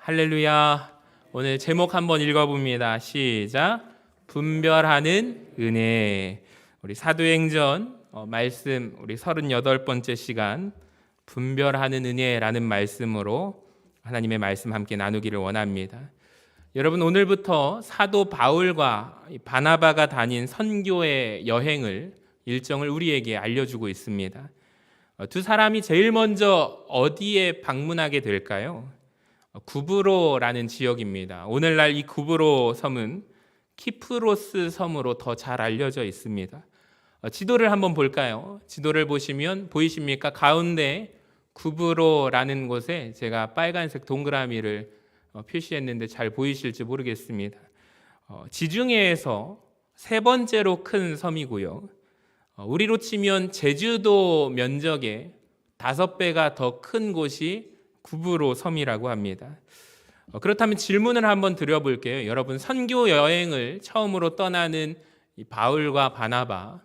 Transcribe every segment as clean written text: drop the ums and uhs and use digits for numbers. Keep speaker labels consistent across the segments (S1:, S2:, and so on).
S1: 할렐루야. 오늘 제목 한번 읽어봅니다. 시작. 분별하는 은혜. 우리 사도행전 말씀 우리 38번째 시간 분별하는 은혜라는 말씀으로 하나님의 말씀 함께 나누기를 원합니다. 여러분, 오늘부터 사도 바울과 바나바가 다닌 선교의 여행을 일정을 우리에게 알려주고 있습니다. 두 사람이 제일 먼저 어디에 방문하게 될까요? 구브로라는 지역입니다. 오늘날 이 구브로 섬은 키프로스 섬으로 더 잘 알려져 있습니다. 지도를 한번 볼까요? 지도를 보시면 보이십니까? 가운데 구브로라는 곳에 제가 빨간색 동그라미를 표시했는데 잘 보이실지 모르겠습니다. 지중해에서 세 번째로 큰 섬이고요. 우리로 치면 제주도 면적의 5배가 더 큰 곳이 구브로 섬이라고 합니다. 그렇다면 질문을 한번 드려볼게요. 여러분, 선교 여행을 처음으로 떠나는 이 바울과 바나바,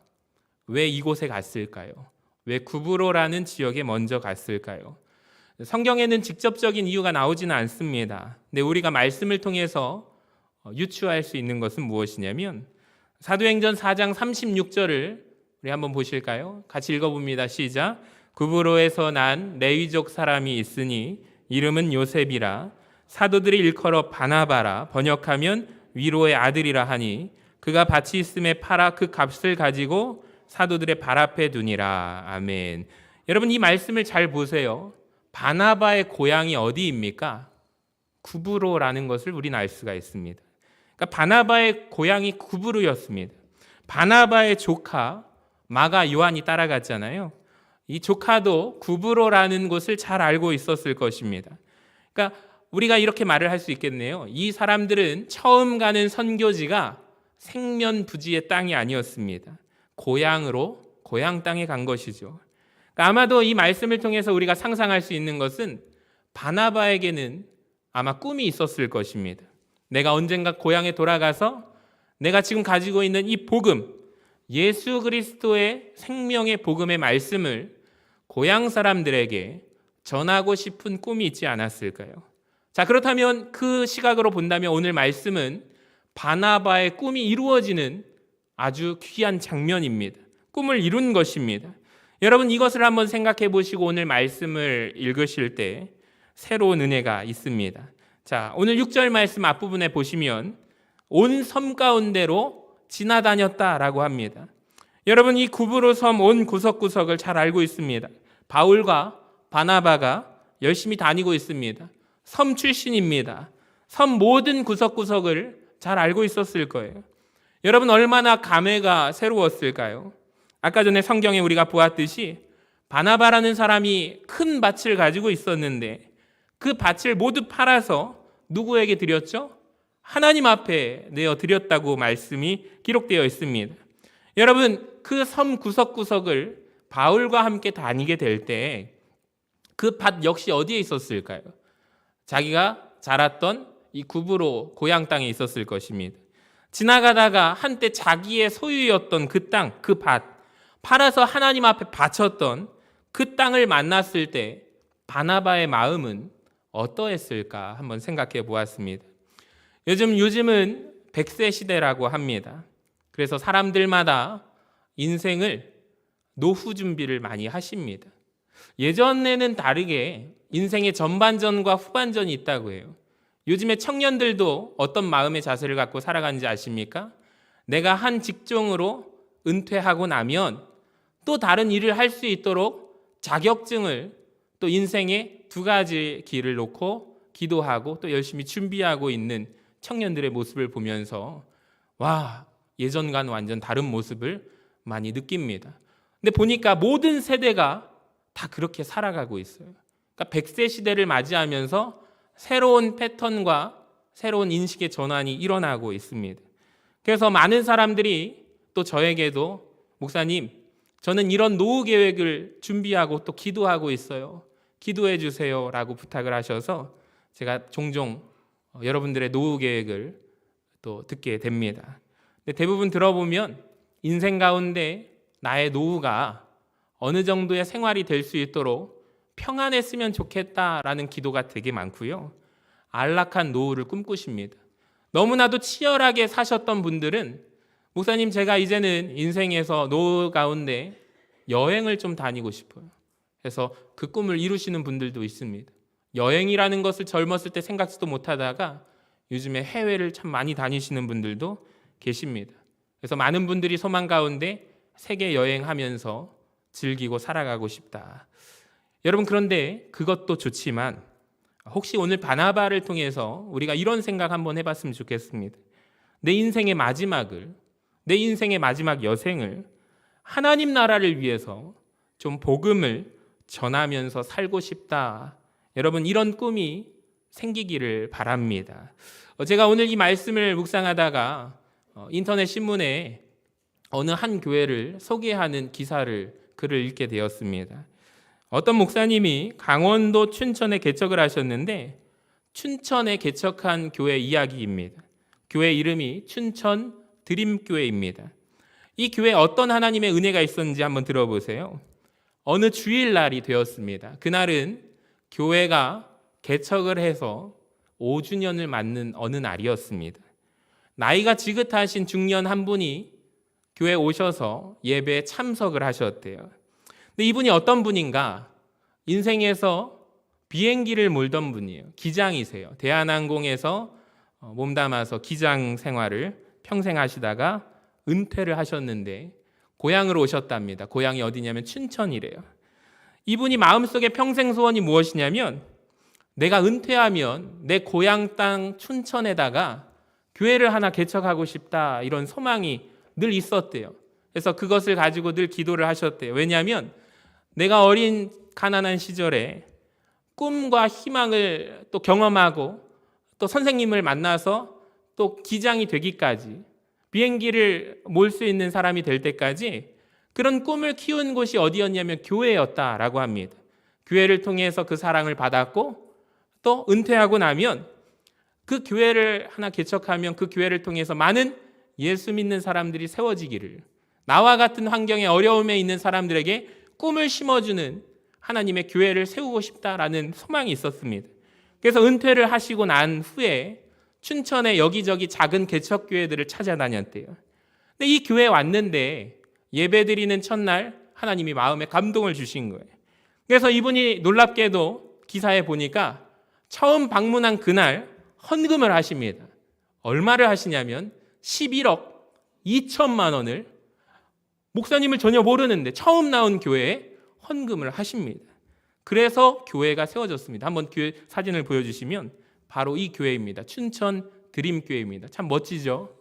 S1: 왜 이곳에 갔을까요? 왜 구브로라는 지역에 먼저 갔을까요? 성경에는 직접적인 이유가 나오지는 않습니다. 근데 우리가 말씀을 통해서 유추할 수 있는 것은 무엇이냐면 사도행전 4장 36절을 우리 한번 보실까요? 같이 읽어봅니다. 시작. 구브로에서 난 레위족 사람이 있으니 이름은 요셉이라 사도들이 일컬어 바나바라 번역하면 위로의 아들이라 하니 그가 밭이 있음에 팔아 그 값을 가지고 사도들의 발 앞에 두니라. 아멘. 여러분, 이 말씀을 잘 보세요. 바나바의 고향이 어디입니까? 구브로라는 것을 우리는 알 수가 있습니다. 그러니까 바나바의 고향이 구브로였습니다. 바나바의 조카 마가 요한이 따라갔잖아요. 이 조카도 구브로라는 곳을 잘 알고 있었을 것입니다. 그러니까 우리가 이렇게 말을 할 수 있겠네요. 이 사람들은 처음 가는 선교지가 생면부지의 땅이 아니었습니다. 고향 땅에 간 것이죠. 그러니까 아마도 이 말씀을 통해서 우리가 상상할 수 있는 것은 바나바에게는 아마 꿈이 있었을 것입니다. 내가 언젠가 고향에 돌아가서 내가 지금 가지고 있는 이 복음, 예수 그리스도의 생명의 복음의 말씀을 고향 사람들에게 전하고 싶은 꿈이 있지 않았을까요? 자, 그렇다면 그 시각으로 본다면 오늘 말씀은 바나바의 꿈이 이루어지는 아주 귀한 장면입니다. 꿈을 이룬 것입니다. 여러분, 이것을 한번 생각해 보시고 오늘 말씀을 읽으실 때 새로운 은혜가 있습니다. 자, 오늘 6절 말씀 앞부분에 보시면 온 섬 가운데로 지나다녔다라고 합니다. 여러분, 이 구브로 섬 온 구석구석을 잘 알고 있습니다. 바울과 바나바가 열심히 다니고 있습니다. 섬 출신입니다. 섬 모든 구석구석을 잘 알고 있었을 거예요. 여러분, 얼마나 감회가 새로웠을까요? 아까 전에 성경에 우리가 보았듯이 바나바라는 사람이 큰 밭을 가지고 있었는데 그 밭을 모두 팔아서 누구에게 드렸죠? 하나님 앞에 내어 드렸다고 말씀이 기록되어 있습니다. 여러분, 그 섬 구석구석을 바울과 함께 다니게 될 때 그 밭 역시 어디에 있었을까요? 자기가 자랐던 이 구브로 고향 땅에 있었을 것입니다. 지나가다가 한때 자기의 소유였던 그 땅, 그 밭, 팔아서 하나님 앞에 바쳤던 그 땅을 만났을 때 바나바의 마음은 어떠했을까 한번 생각해 보았습니다. 요즘은 100세 시대라고 합니다. 그래서 사람들마다 인생을 노후 준비를 많이 하십니다. 예전에는 다르게 인생의 전반전과 후반전이 있다고 해요. 요즘에 청년들도 어떤 마음의 자세를 갖고 살아가는지 아십니까? 내가 한 직종으로 은퇴하고 나면 또 다른 일을 할 수 있도록 자격증을 또 인생의 2가지 길을 놓고 기도하고 또 열심히 준비하고 있는 청년들의 모습을 보면서 와, 예전과는 완전 다른 모습을 많이 느낍니다. 근데 보니까 모든 세대가 다 그렇게 살아가고 있어요. 그러니까 100세 시대를 맞이하면서 새로운 패턴과 새로운 인식의 전환이 일어나고 있습니다. 그래서 많은 사람들이 또 저에게도 목사님, 저는 이런 노후 계획을 준비하고 또 기도하고 있어요. 기도해 주세요 라고 부탁을 하셔서 제가 종종 여러분들의 노후 계획을 또 듣게 됩니다. 근데 대부분 들어보면 인생 가운데 나의 노후가 어느 정도의 생활이 될 수 있도록 평안했으면 좋겠다라는 기도가 되게 많고요. 안락한 노후를 꿈꾸십니다. 너무나도 치열하게 사셨던 분들은 목사님, 제가 이제는 인생에서 노후 가운데 여행을 좀 다니고 싶어요. 그래서 그 꿈을 이루시는 분들도 있습니다. 여행이라는 것을 젊었을 때 생각지도 못하다가 요즘에 해외를 참 많이 다니시는 분들도 계십니다. 그래서 많은 분들이 소망 가운데 세계 여행하면서 즐기고 살아가고 싶다. 여러분, 그런데 그것도 좋지만 혹시 오늘 바나바를 통해서 우리가 이런 생각 한번 해봤으면 좋겠습니다. 내 인생의 마지막을, 내 인생의 마지막 여생을 하나님 나라를 위해서 좀 복음을 전하면서 살고 싶다. 여러분, 이런 꿈이 생기기를 바랍니다. 제가 오늘 이 말씀을 묵상하다가 인터넷 신문에 어느 한 교회를 소개하는 글을 읽게 되었습니다. 어떤 목사님이 강원도 춘천에 개척을 하셨는데 춘천에 개척한 교회 이야기입니다. 교회 이름이 춘천 드림교회입니다. 이 교회에 어떤 하나님의 은혜가 있었는지 한번 들어보세요. 어느 주일날이 되었습니다. 그날은 교회가 개척을 해서 5주년을 맞는 어느 날이었습니다. 나이가 지긋하신 중년 한 분이 교회에 오셔서 예배에 참석을 하셨대요. 근데 이분이 어떤 분인가? 인생에서 비행기를 몰던 분이에요. 기장이세요. 대한항공에서 몸담아서 기장 생활을 평생 하시다가 은퇴를 하셨는데 고향으로 오셨답니다. 고향이 어디냐면 춘천이래요. 이분이 마음속에 평생 소원이 무엇이냐면 내가 은퇴하면 내 고향 땅 춘천에다가 교회를 하나 개척하고 싶다, 이런 소망이 늘 있었대요. 그래서 그것을 가지고 늘 기도를 하셨대요. 왜냐하면 내가 어린 가난한 시절에 꿈과 희망을 또 경험하고 또 선생님을 만나서 또 기장이 되기까지, 비행기를 몰 수 있는 사람이 될 때까지 그런 꿈을 키운 곳이 어디였냐면 교회였다라고 합니다. 교회를 통해서 그 사랑을 받았고 또 은퇴하고 나면 그 교회를 하나 개척하면 그 교회를 통해서 많은 예수 믿는 사람들이 세워지기를, 나와 같은 환경에 어려움에 있는 사람들에게 꿈을 심어주는 하나님의 교회를 세우고 싶다라는 소망이 있었습니다. 그래서 은퇴를 하시고 난 후에 춘천의 여기저기 작은 개척교회들을 찾아다녔대요. 근데 이 교회에 왔는데 예배드리는 첫날 하나님이 마음에 감동을 주신 거예요. 그래서 이분이 놀랍게도 기사에 보니까 처음 방문한 그날 헌금을 하십니다. 얼마를 하시냐면 11억 2천만 원을 목사님을 전혀 모르는데 처음 나온 교회에 헌금을 하십니다. 그래서 교회가 세워졌습니다. 한번 교회 사진을 보여주시면 바로 이 교회입니다. 춘천 드림교회입니다. 참 멋지죠?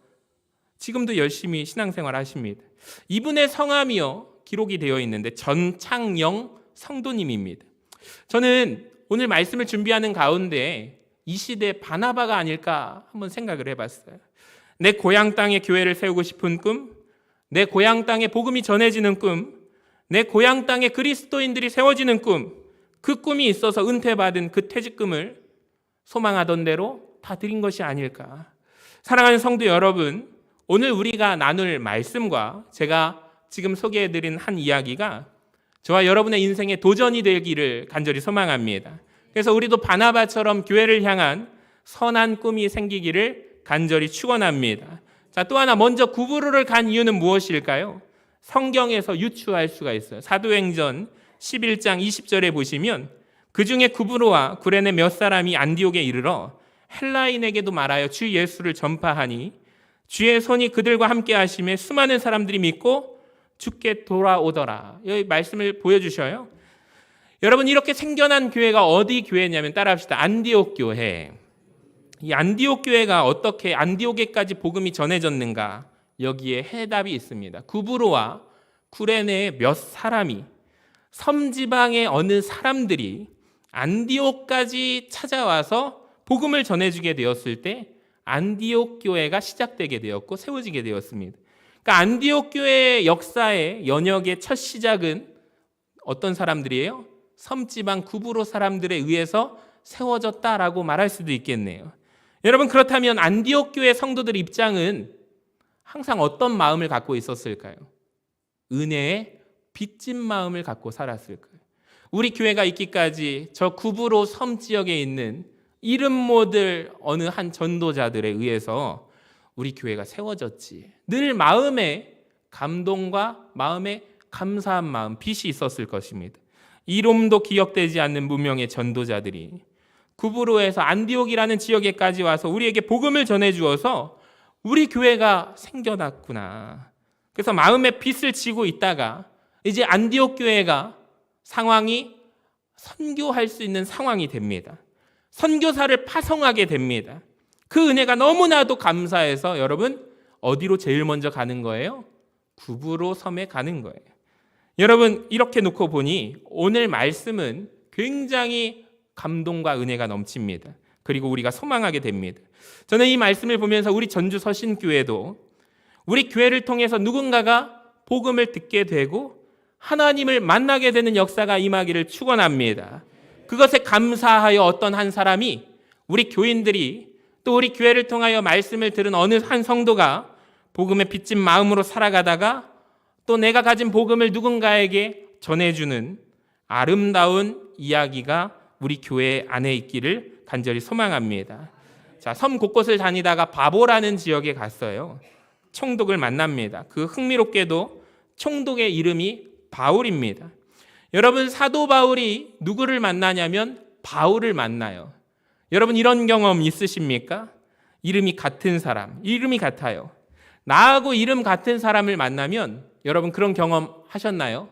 S1: 지금도 열심히 신앙생활 하십니다. 이분의 성함이요 기록이 되어 있는데 전창영 성도님입니다. 저는 오늘 말씀을 준비하는 가운데 이 시대의 바나바가 아닐까 한번 생각을 해봤어요. 내 고향 땅에 교회를 세우고 싶은 꿈, 내 고향 땅에 복음이 전해지는 꿈, 내 고향 땅에 그리스도인들이 세워지는 꿈, 그 꿈이 있어서 은퇴받은 그 퇴직금을 소망하던 대로 다 드린 것이 아닐까. 사랑하는 성도 여러분, 오늘 우리가 나눌 말씀과 제가 지금 소개해드린 한 이야기가 저와 여러분의 인생의 도전이 되기를 간절히 소망합니다. 그래서 우리도 바나바처럼 교회를 향한 선한 꿈이 생기기를 간절히 축원합니다. 자, 또 하나, 먼저 구부로를 간 이유는 무엇일까요? 성경에서 유추할 수가 있어요. 사도행전 11장 20절에 보시면 그 중에 구브로와 구레네 몇 사람이 안디옥에 이르러 헬라인에게도 말하여 주 예수를 전파하니 주의 손이 그들과 함께 하심에 수많은 사람들이 믿고 주께 돌아오더라. 여기 말씀을 보여주셔요. 여러분, 이렇게 생겨난 교회가 어디 교회냐면 따라합시다. 안디옥 교회. 이 안디옥 교회가 어떻게 안디옥에까지 복음이 전해졌는가? 여기에 해답이 있습니다. 구브로와 구레네의 몇 사람이, 섬지방의 어느 사람들이 안디옥까지 찾아와서 복음을 전해주게 되었을 때 안디옥 교회가 시작되게 되었고 세워지게 되었습니다. 그러니까 안디옥 교회의 역사의 연역의 첫 시작은 어떤 사람들이에요? 섬지방 구브로 사람들에 의해서 세워졌다라고 말할 수도 있겠네요. 여러분, 그렇다면 안디옥 교회 성도들 입장은 항상 어떤 마음을 갖고 있었을까요? 은혜의 빚진 마음을 갖고 살았을 거예요. 우리 교회가 있기까지 저 구브로 섬 지역에 있는 이름 모를 어느 한 전도자들에 의해서 우리 교회가 세워졌지. 늘 마음에 감동과 마음에 감사한 마음, 빛이 있었을 것입니다. 이름도 기억되지 않는 무명의 전도자들이 구브로에서 안디옥이라는 지역에까지 와서 우리에게 복음을 전해주어서 우리 교회가 생겨났구나. 그래서 마음에 빛을 지고 있다가 이제 안디옥 교회가 상황이 선교할 수 있는 상황이 됩니다. 선교사를 파송하게 됩니다. 그 은혜가 너무나도 감사해서 여러분 어디로 제일 먼저 가는 거예요? 구브로 섬에 가는 거예요. 여러분 이렇게 놓고 보니 오늘 말씀은 굉장히 감동과 은혜가 넘칩니다. 그리고 우리가 소망하게 됩니다. 저는 이 말씀을 보면서 우리 전주 서신교회도 우리 교회를 통해서 누군가가 복음을 듣게 되고 하나님을 만나게 되는 역사가 임하기를 축원합니다. 그것에 감사하여 어떤 한 사람이 우리 교인들이 또 우리 교회를 통하여 말씀을 들은 어느 한 성도가 복음에 빚진 마음으로 살아가다가 또 내가 가진 복음을 누군가에게 전해주는 아름다운 이야기가 우리 교회 안에 있기를 간절히 소망합니다. 자, 섬 곳곳을 다니다가 바보라는 지역에 갔어요. 총독을 만납니다. 그 흥미롭게도 총독의 이름이 바울입니다. 여러분 사도 바울이 누구를 만나냐면 바울을 만나요. 여러분 이런 경험 있으십니까? 이름이 같은 사람, 이름이 같아요. 나하고 이름 같은 사람을 만나면 여러분 그런 경험 하셨나요?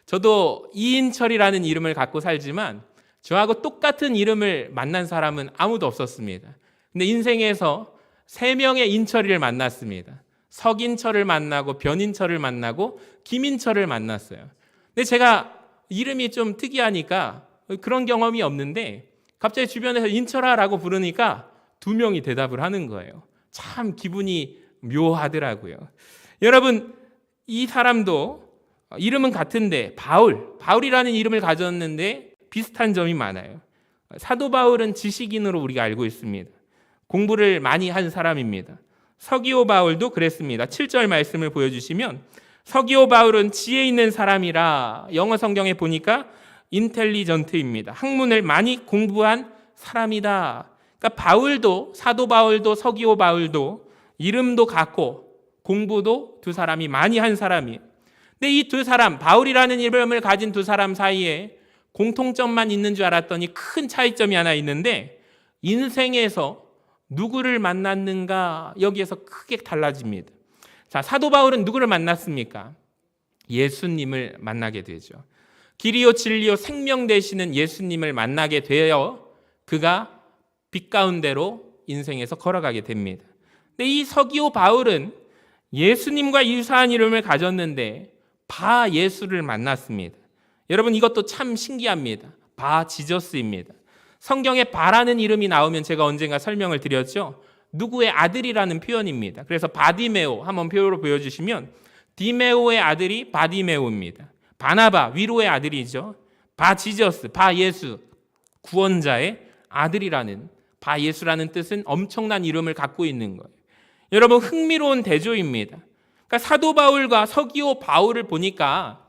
S1: 저도 이인철이라는 이름을 갖고 살지만 저하고 똑같은 이름을 만난 사람은 아무도 없었습니다. 근데 인생에서 3명의 인철이를 만났습니다. 석인철을 만나고 변인철을 만나고 김인철을 만났어요. 근데 제가 이름이 좀 특이하니까 그런 경험이 없는데 갑자기 주변에서 인철아라고 부르니까 2명이 대답을 하는 거예요. 참 기분이 묘하더라고요. 여러분 이 사람도 이름은 같은데 바울이라는 이름을 가졌는데 비슷한 점이 많아요. 사도 바울은 지식인으로 우리가 알고 있습니다. 공부를 많이 한 사람입니다. 서기오 바울도 그랬습니다. 7절 말씀을 보여주시면 서기오 바울은 지혜 있는 사람이라 영어 성경에 보니까 인텔리전트입니다. 학문을 많이 공부한 사람이다. 그러니까 사도 바울도 서기오 바울도 이름도 같고 공부도 두 사람이 많이 한 사람이에요. 근데 이 두 사람, 바울이라는 이름을 가진 두 사람 사이에 공통점만 있는 줄 알았더니 큰 차이점이 하나 있는데 인생에서 누구를 만났는가 여기에서 크게 달라집니다. 자, 사도 바울은 누구를 만났습니까? 예수님을 만나게 되죠. 길이요 진리요 생명 되시는 예수님을 만나게 되어 그가 빛 가운데로 인생에서 걸어가게 됩니다. 근데 이 서기오 바울은 예수님과 유사한 이름을 가졌는데 바 예수를 만났습니다. 여러분 이것도 참 신기합니다. 바 지저스입니다. 성경에 바라는 이름이 나오면 제가 언젠가 설명을 드렸죠. 누구의 아들이라는 표현입니다. 그래서 바디메오 한번 표로 보여주시면 디메오의 아들이 바디메오입니다. 바나바 위로의 아들이죠. 바 지저스 바 예수 구원자의 아들이라는 바 예수라는 뜻은 엄청난 이름을 갖고 있는 거예요. 여러분 흥미로운 대조입니다. 그러니까 사도 바울과 서기오 바울을 보니까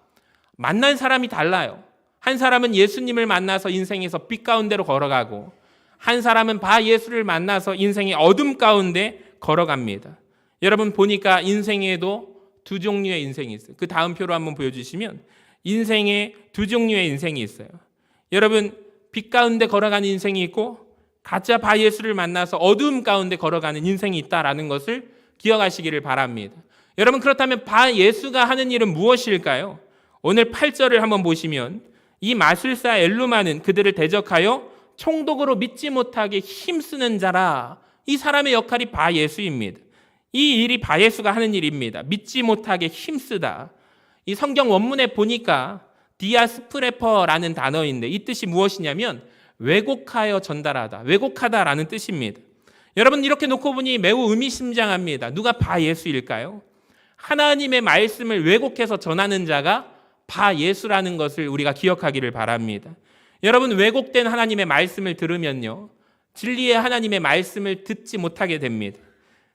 S1: 만난 사람이 달라요. 한 사람은 예수님을 만나서 인생에서 빛 가운데로 걸어가고 한 사람은 바 예수를 만나서 인생의 어둠 가운데 걸어갑니다. 여러분 보니까 인생에도 두 종류의 인생이 있어요. 그 다음 표로 한번 보여주시면 인생에 두 종류의 인생이 있어요. 여러분 빛 가운데 걸어가는 인생이 있고 가짜 바 예수를 만나서 어둠 가운데 걸어가는 인생이 있다라는 것을 기억하시기를 바랍니다. 여러분 그렇다면 바 예수가 하는 일은 무엇일까요? 오늘 8절을 한번 보시면 이 마술사 엘루마는 그들을 대적하여 총독으로 믿지 못하게 힘쓰는 자라. 이 사람의 역할이 바 예수입니다. 이 일이 바 예수가 하는 일입니다. 믿지 못하게 힘쓰다. 이 성경 원문에 보니까 디아스프레퍼라는 단어인데 이 뜻이 무엇이냐면 왜곡하여 전달하다, 왜곡하다라는 뜻입니다. 여러분 이렇게 놓고 보니 매우 의미심장합니다. 누가 바 예수일까요? 하나님의 말씀을 왜곡해서 전하는 자가 바 예수라는 것을 우리가 기억하기를 바랍니다. 여러분 왜곡된 하나님의 말씀을 들으면요 진리의 하나님의 말씀을 듣지 못하게 됩니다.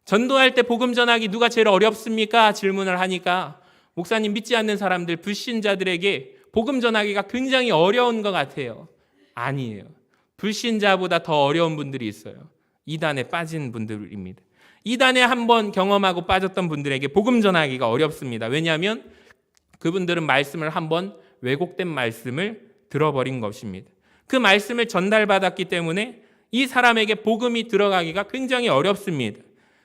S1: 전도할 때 복음 전하기 누가 제일 어렵습니까? 질문을 하니까 목사님 믿지 않는 사람들 불신자들에게 복음 전하기가 굉장히 어려운 것 같아요. 아니에요. 불신자보다 더 어려운 분들이 있어요. 이단에 빠진 분들입니다. 이단에 한번 경험하고 빠졌던 분들에게 복음 전하기가 어렵습니다. 왜냐하면 그분들은 말씀을 한번 왜곡된 말씀을 들어버린 것입니다. 그 말씀을 전달받았기 때문에 이 사람에게 복음이 들어가기가 굉장히 어렵습니다.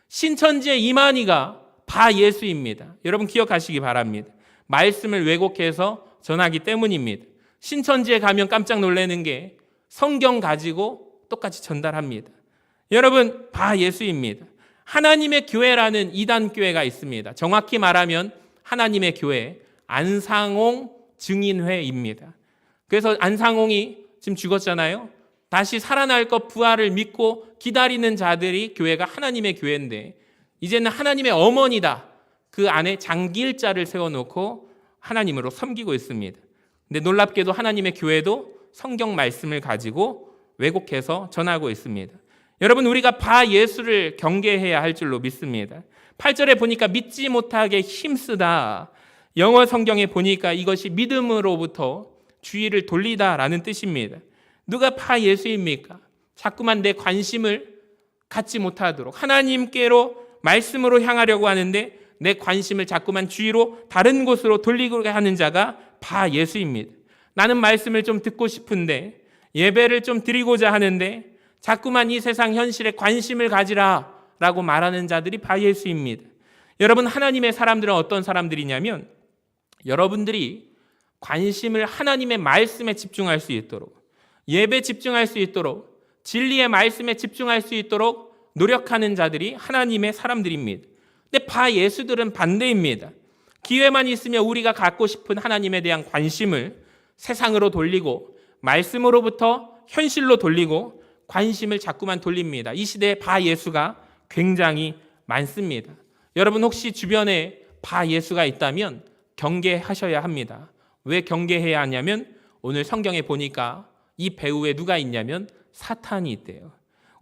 S1: 신천지의 이만희가 바 예수입니다. 여러분 기억하시기 바랍니다. 말씀을 왜곡해서 전하기 때문입니다. 신천지에 가면 깜짝 놀라는 게 성경 가지고 똑같이 전달합니다. 여러분 바 예수입니다. 하나님의 교회라는 이단 교회가 있습니다. 정확히 말하면 하나님의 교회 안상홍 증인회입니다. 그래서 안상홍이 지금 죽었잖아요. 다시 살아날 것 부활을 믿고 기다리는 자들이 교회가 하나님의 교회인데 이제는 하나님의 어머니다. 그 안에 장기일자를 세워놓고 하나님으로 섬기고 있습니다. 근데 놀랍게도 하나님의 교회도 성경 말씀을 가지고 왜곡해서 전하고 있습니다. 여러분 우리가 바 예수를 경계해야 할 줄로 믿습니다. 8절에 보니까 믿지 못하게 힘쓰다. 영어 성경에 보니까 이것이 믿음으로부터 주의를 돌리다라는 뜻입니다. 누가 바 예수입니까? 자꾸만 내 관심을 갖지 못하도록 하나님께로 말씀으로 향하려고 하는데 내 관심을 자꾸만 주위로 다른 곳으로 돌리고 하는 자가 바 예수입니다. 나는 말씀을 좀 듣고 싶은데 예배를 좀 드리고자 하는데 자꾸만 이 세상 현실에 관심을 가지라 라고 말하는 자들이 바 예수입니다. 여러분 하나님의 사람들은 어떤 사람들이냐면 여러분들이 관심을 하나님의 말씀에 집중할 수 있도록 예배 집중할 수 있도록 진리의 말씀에 집중할 수 있도록 노력하는 자들이 하나님의 사람들입니다. 근데 바 예수들은 반대입니다. 기회만 있으면 우리가 갖고 싶은 하나님에 대한 관심을 세상으로 돌리고 말씀으로부터 현실로 돌리고 관심을 자꾸만 돌립니다. 이 시대에 바 예수가 굉장히 많습니다. 여러분 혹시 주변에 바 예수가 있다면 경계하셔야 합니다. 왜 경계해야 하냐면 오늘 성경에 보니까 이 배후에 누가 있냐면 사탄이 있대요.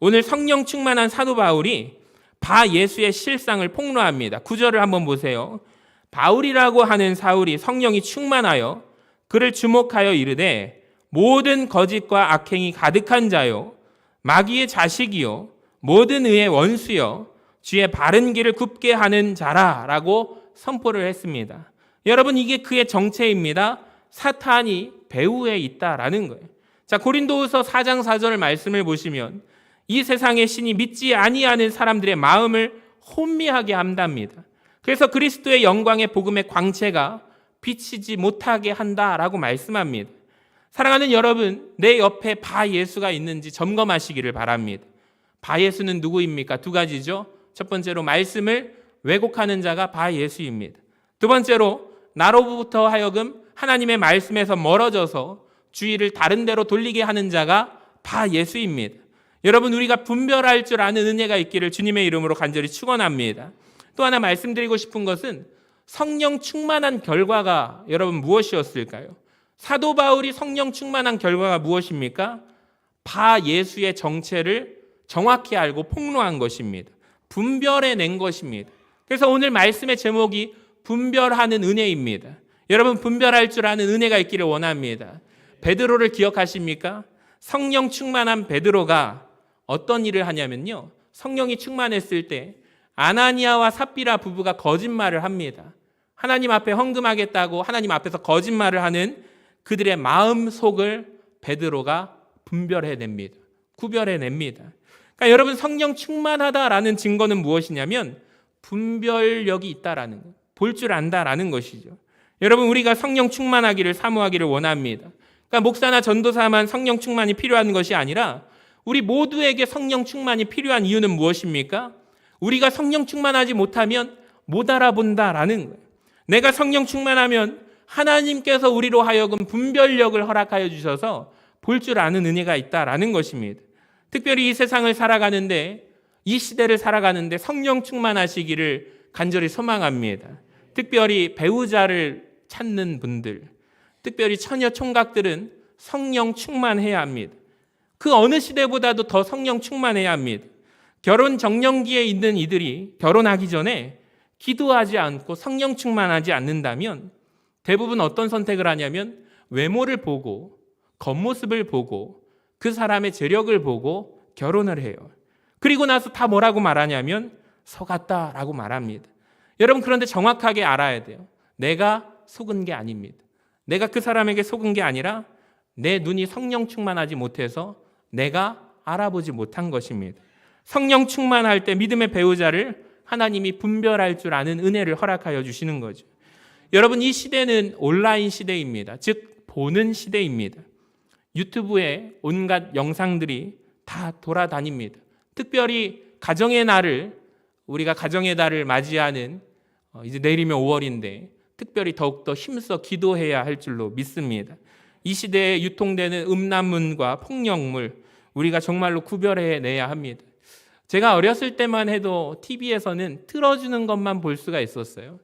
S1: 오늘 성령 충만한 사도 바울이 바 예수의 실상을 폭로합니다. 9절을 한번 보세요. 바울이라고 하는 사울이 성령이 충만하여 그를 주목하여 이르되 모든 거짓과 악행이 가득한 자요 마귀의 자식이요 모든 의의 원수요 주의 바른 길을 굽게 하는 자라라고 선포를 했습니다. 여러분 이게 그의 정체입니다. 사탄이 배후에 있다라는 거예요. 자, 고린도후서 4장 4절 말씀을 보시면 이 세상의 신이 믿지 아니하는 사람들의 마음을 혼미하게 한답니다. 그래서 그리스도의 영광의 복음의 광채가 비치지 못하게 한다라고 말씀합니다. 사랑하는 여러분, 내 옆에 바 예수가 있는지 점검하시기를 바랍니다. 바 예수는 누구입니까? 두 가지죠. 첫 번째로 말씀을 왜곡하는 자가 바 예수입니다. 두 번째로 나로부터 하여금 하나님의 말씀에서 멀어져서 주의를 다른 데로 돌리게 하는 자가 바 예수입니다. 여러분 우리가 분별할 줄 아는 은혜가 있기를 주님의 이름으로 간절히 축원합니다. 또 하나 말씀드리고 싶은 것은 성령 충만한 결과가 여러분 무엇이었을까요? 사도 바울이 성령 충만한 결과가 무엇입니까? 바 예수의 정체를 정확히 알고 폭로한 것입니다. 분별해낸 것입니다. 그래서 오늘 말씀의 제목이 분별하는 은혜입니다. 여러분 분별할 줄 아는 은혜가 있기를 원합니다. 베드로를 기억하십니까? 성령 충만한 베드로가 어떤 일을 하냐면요. 성령이 충만했을 때 아나니아와 삽비라 부부가 거짓말을 합니다. 하나님 앞에 헌금하겠다고 하나님 앞에서 거짓말을 하는 그들의 마음속을 베드로가 분별해냅니다. 구별해냅니다. 그러니까 여러분 성령 충만하다라는 증거는 무엇이냐면 분별력이 있다라는 것, 볼 줄 안다라는 것이죠. 여러분 우리가 성령 충만하기를 사모하기를 원합니다. 그러니까 목사나 전도사만 성령 충만이 필요한 것이 아니라 우리 모두에게 성령 충만이 필요한 이유는 무엇입니까? 우리가 성령 충만하지 못하면 못 알아본다라는 거예요. 내가 성령 충만하면 하나님께서 우리로 하여금 분별력을 허락하여 주셔서 볼 줄 아는 은혜가 있다라는 것입니다. 특별히 이 세상을 살아가는데 이 시대를 살아가는데 성령 충만하시기를 간절히 소망합니다. 특별히 배우자를 찾는 분들, 특별히 처녀 총각들은 성령 충만해야 합니다. 그 어느 시대보다도 더 성령 충만해야 합니다. 결혼 정년기에 있는 이들이 결혼하기 전에 기도하지 않고 성령 충만하지 않는다면 대부분 어떤 선택을 하냐면 외모를 보고 겉모습을 보고 그 사람의 재력을 보고 결혼을 해요. 그리고 나서 다 뭐라고 말하냐면 속았다라고 말합니다. 여러분, 그런데 정확하게 알아야 돼요. 내가 속은 게 아닙니다. 내가 그 사람에게 속은 게 아니라 내 눈이 성령 충만하지 못해서 내가 알아보지 못한 것입니다. 성령 충만할 때 믿음의 배우자를 하나님이 분별할 줄 아는 은혜를 허락하여 주시는 거죠. 여러분, 이 시대는 온라인 시대입니다. 즉 보는 시대입니다. 유튜브에 온갖 영상들이 다 돌아다닙니다. 특별히 가정의 날을, 우리가 가정의 달을 맞이하는 이제 내일이면 5월인데 특별히 더욱더 힘써 기도해야 할 줄로 믿습니다. 이 시대에 유통되는 음란물과 폭력물, 우리가 정말로 구별해내야 합니다. 제가 어렸을 때만 해도 TV에서는 틀어주는 것만 볼 수가 있었어요.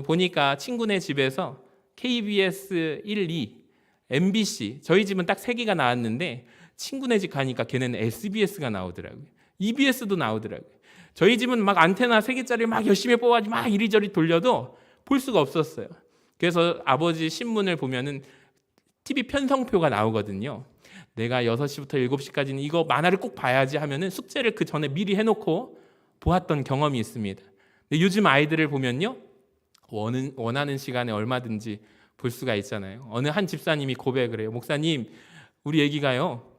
S1: 보니까 친구네 집에서 KBS 1, 2, MBC, 저희 집은 딱 3개가 나왔는데 친구네 집 가니까 걔는 SBS가 나오더라고요. EBS도 나오더라고요. 저희 집은 막 안테나 3개짜리 막 열심히 뽑아가지고 막 이리저리 돌려도 볼 수가 없었어요. 그래서 아버지 신문을 보면은 TV 편성표가 나오거든요. 내가 6시부터 7시까지는 이거 만화를 꼭 봐야지 하면은 숙제를 그 전에 미리 해놓고 보았던 경험이 있습니다. 근데 요즘 아이들을 보면요, 원하는 시간에 얼마든지 볼 수가 있잖아요. 어느 한 집사님이 고백을 해요. 목사님, 우리 애기가요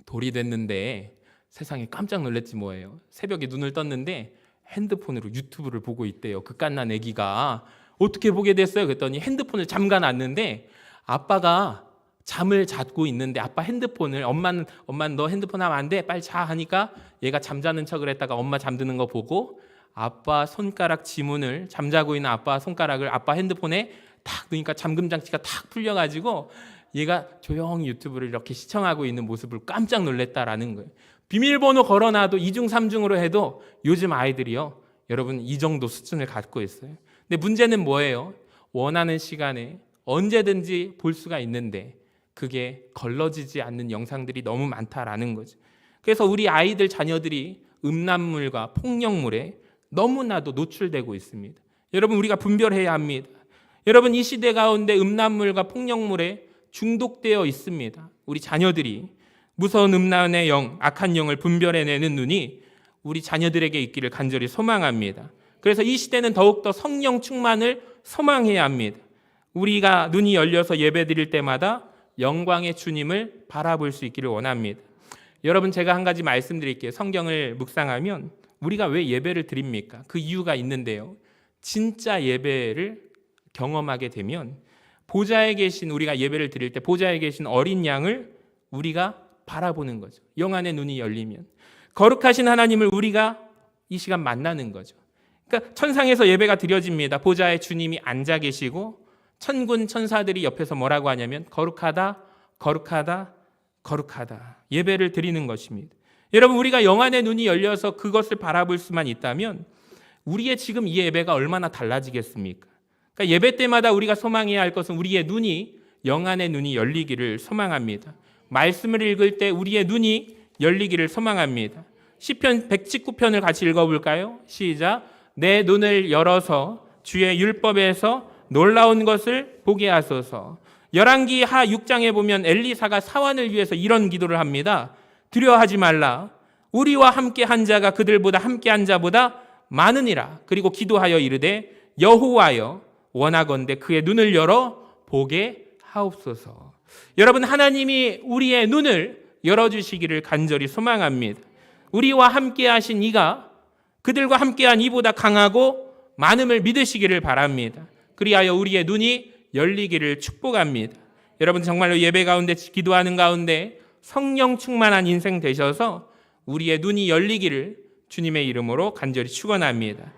S1: 돌이 됐는데 세상에 깜짝 놀랐지 뭐예요. 새벽에 눈을 떴는데 핸드폰으로 유튜브를 보고 있대요. 그 갓난 애기가. 어떻게 보게 됐어요? 그랬더니 핸드폰을 잠가놨는데 아빠가 잠을 잤고 있는데 아빠 핸드폰을 엄마는 너 핸드폰 하면 안 돼, 빨리 자 하니까 얘가 잠자는 척을 했다가 엄마 잠드는 거 보고 아빠 손가락 지문을, 잠자고 있는 아빠 손가락을 아빠 핸드폰에 탁 넣으니까 잠금 장치가 탁 풀려가지고 얘가 조용히 유튜브를 이렇게 시청하고 있는 모습을 깜짝 놀랐다라는 거예요. 비밀번호 걸어놔도 2중 3중으로 해도 요즘 아이들이요, 여러분 이 정도 수준을 갖고 있어요. 근데 문제는 뭐예요? 원하는 시간에 언제든지 볼 수가 있는데 그게 걸러지지 않는 영상들이 너무 많다라는 거죠. 그래서 우리 아이들, 자녀들이 음란물과 폭력물에 너무나도 노출되고 있습니다. 여러분, 우리가 분별해야 합니다. 여러분, 이 시대 가운데 음란물과 폭력물에 중독되어 있습니다. 우리 자녀들이 무서운 음란의 영, 악한 영을 분별해내는 눈이 우리 자녀들에게 있기를 간절히 소망합니다. 그래서 이 시대는 더욱더 성령 충만을 소망해야 합니다. 우리가 눈이 열려서 예배 드릴 때마다 영광의 주님을 바라볼 수 있기를 원합니다. 여러분, 제가 한 가지 말씀드릴게요. 성경을 묵상하면 우리가 왜 예배를 드립니까? 그 이유가 있는데요. 진짜 예배를 경험하게 되면 보좌에 계신, 우리가 예배를 드릴 때 보좌에 계신 어린 양을 우리가 바라보는 거죠. 영안의 눈이 열리면 거룩하신 하나님을 우리가 이 시간 만나는 거죠. 그러니까 천상에서 예배가 드려집니다. 보좌에 주님이 앉아 계시고 천군 천사들이 옆에서 뭐라고 하냐면 거룩하다, 거룩하다, 거룩하다 예배를 드리는 것입니다. 여러분, 우리가 영안의 눈이 열려서 그것을 바라볼 수만 있다면 우리의 지금 이 예배가 얼마나 달라지겠습니까? 그러니까 예배 때마다 우리가 소망해야 할 것은 우리의 눈이, 영안의 눈이 열리기를 소망합니다. 말씀을 읽을 때 우리의 눈이 열리기를 소망합니다. 시편 119편을 같이 읽어볼까요? 시작. 내 눈을 열어서 주의 율법에서 놀라운 것을 보게 하소서. 열왕기 하 6장에 보면 엘리사가 사환을 위해서 이런 기도를 합니다. 두려워하지 말라. 우리와 함께 한 자가 그들보다 함께 한 자보다 많으니라. 그리고 기도하여 이르되 여호와여 원하건대 그의 눈을 열어 보게 하옵소서. 여러분, 하나님이 우리의 눈을 열어주시기를 간절히 소망합니다. 우리와 함께 하신 이가 그들과 함께한 이보다 강하고 많음을 믿으시기를 바랍니다. 그리하여 우리의 눈이 열리기를 축복합니다. 여러분, 정말로 예배 가운데 기도하는 가운데 성령 충만한 인생 되셔서 우리의 눈이 열리기를 주님의 이름으로 간절히 축원합니다.